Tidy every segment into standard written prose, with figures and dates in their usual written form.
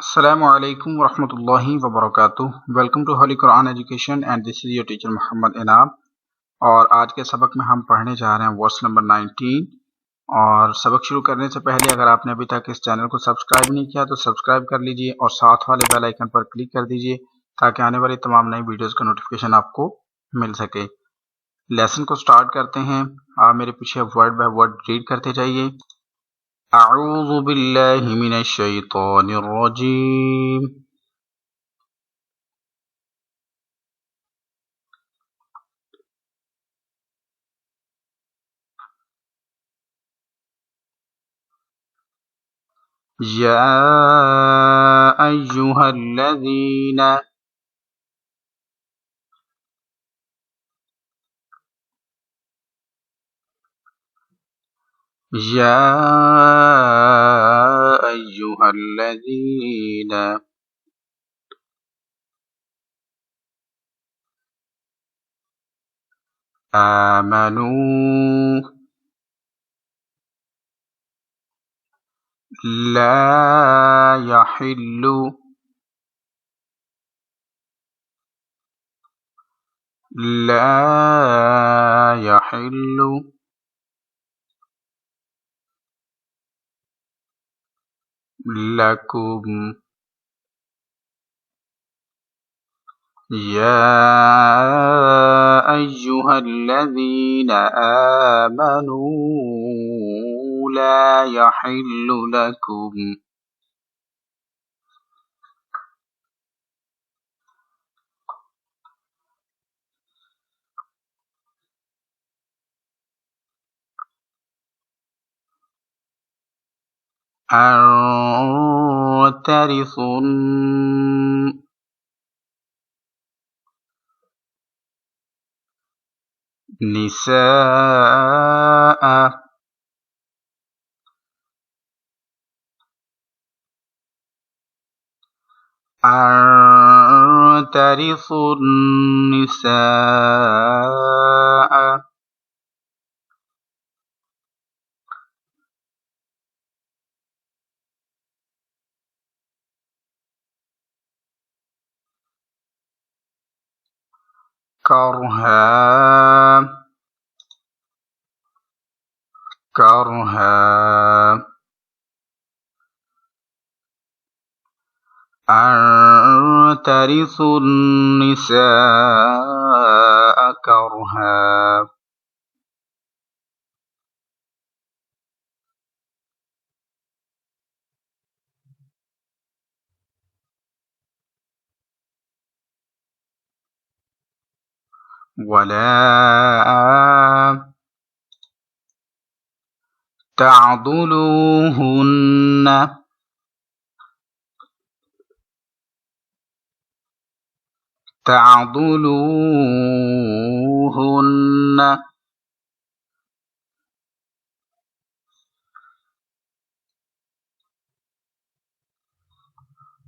Assalamu alaikum warahmatullahi wabarakatuh। Welcome to holy Quran education and this is your teacher Mohammad Inam. और आज के सबक में हम पढ़ने जा रहे हैं वर्स नंबर 19। और सबक शुरू करने से पहले अगर आपने अभी तक इस चैनल को सब्सक्राइब नहीं किया तो सब्सक्राइब कर लीजिए और साथ वाले बेल आइकन पर क्लिक कर दीजिए ताकि आने वाली तमाम नई वीडियोस का नोटिफिकेशन आपको मिल सके। लेसन को स्टार्ट करते हैं। आप मेरे पीछे वर्ड बाय वर्ड रीड करते जाइए। अऊज़ु बिल्लाहि मिनश शैतानिर रजीम। या अय्युहल्लज़ीन या अय्युहल्लज़ीन आमनू ला यहिल्लु ला यहिल्लु लकुम या अय्युहल्लज़ीन आमनू ला यहिल्लु लकुम أن ترثوا النساء أن ترثوا النساء كرها أن ترثوا النساء كرها ولا تعضلوهن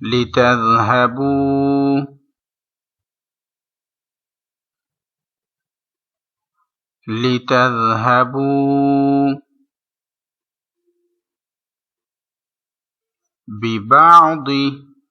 لتذهبوا ببعض ما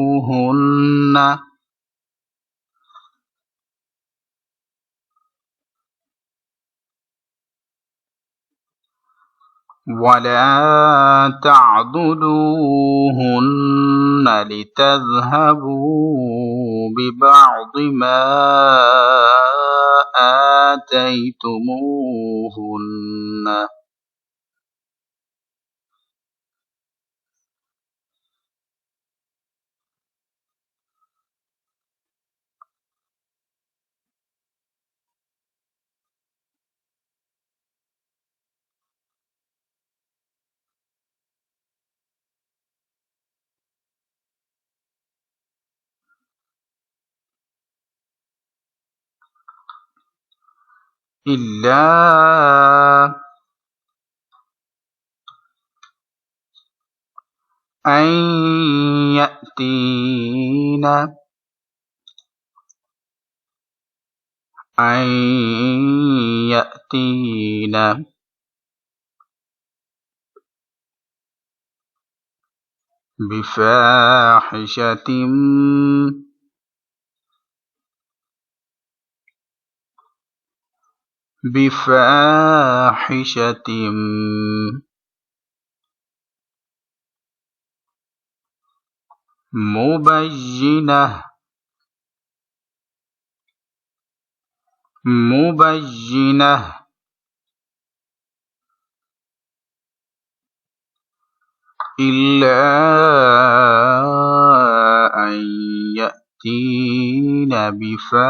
آتيتموهن ولا تعضلوهن لتذهبوا ببعض ما آتيتموهن إلا أن يأتين بفاحشة مبينة إلا أن يأتين بفاحشة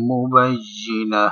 مبينة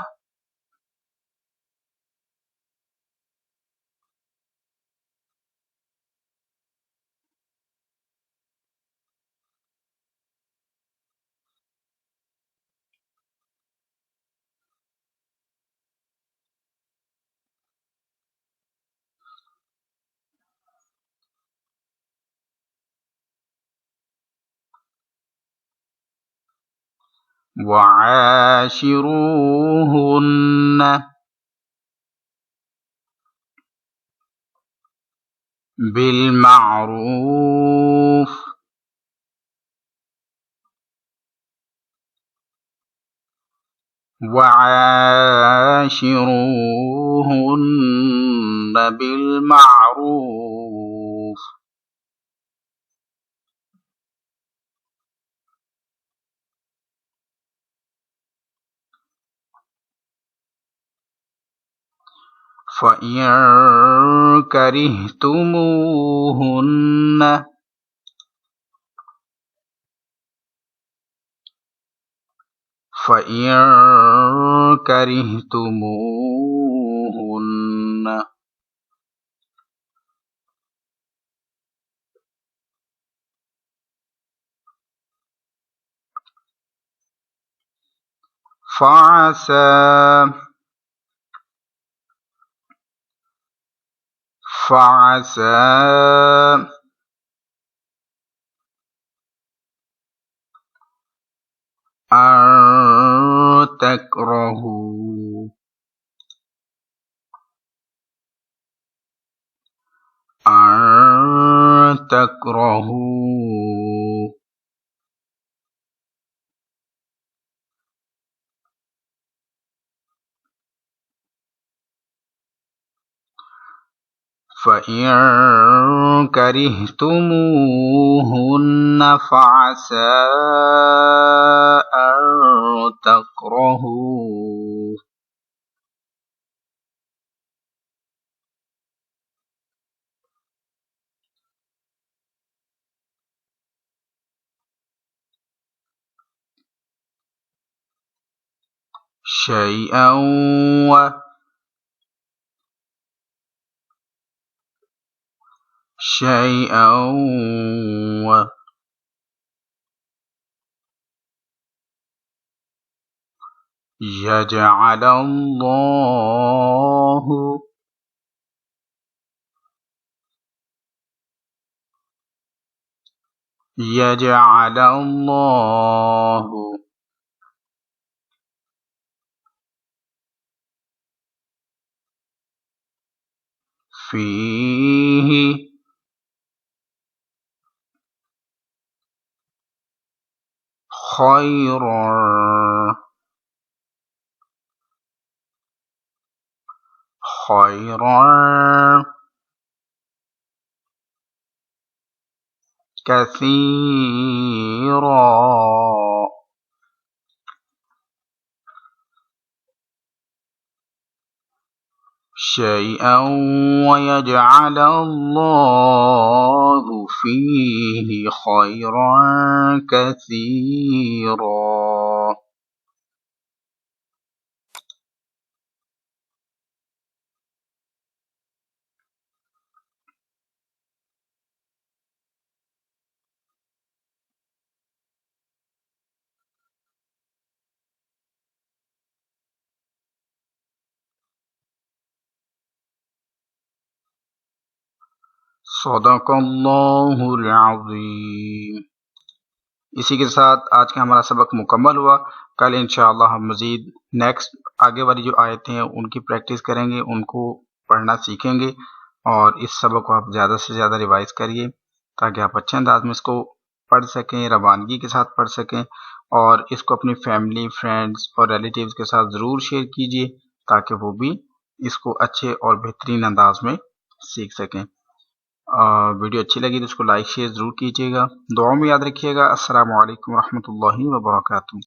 وعاشروهن بالمعروف فإن كرهتموهن فعسى أن تكرهوا فإن كرهتموهن فعسى أن تكرهوا شيئا يجعل الله فيه خيرا كثيرا شيئا ويجعل الله فيه خيرا كثيرا. सदक़ल्लाहुल अज़ीम। इसी के साथ आज का हमारा सबक मुकम्मल हुआ। कल इंशाअल्लाह हम मज़ीद नेक्स्ट आगे वाली जो आयतें हैं उनकी प्रैक्टिस करेंगे, उनको पढ़ना सीखेंगे और इस सबक को आप ज़्यादा से ज़्यादा रिवाइज़ करिए ताकि आप अच्छे अंदाज में इसको पढ़ सकें, रवानगी के साथ पढ़ सकें और इसको अपनी फैमिली, फ्रेंड्स और रिलेटिव्स के साथ ज़रूर शेयर कीजिए ताकि वो भी इसको अच्छे और बेहतरीन अंदाज में सीख सकें। वीडियो अच्छी लगी तो इसको लाइक शेयर ज़रूर कीजिएगा। दुआ में याद रखिएगा। अस्सलामु अलैकुम रहमतुल्लाहि व बरकातुहू।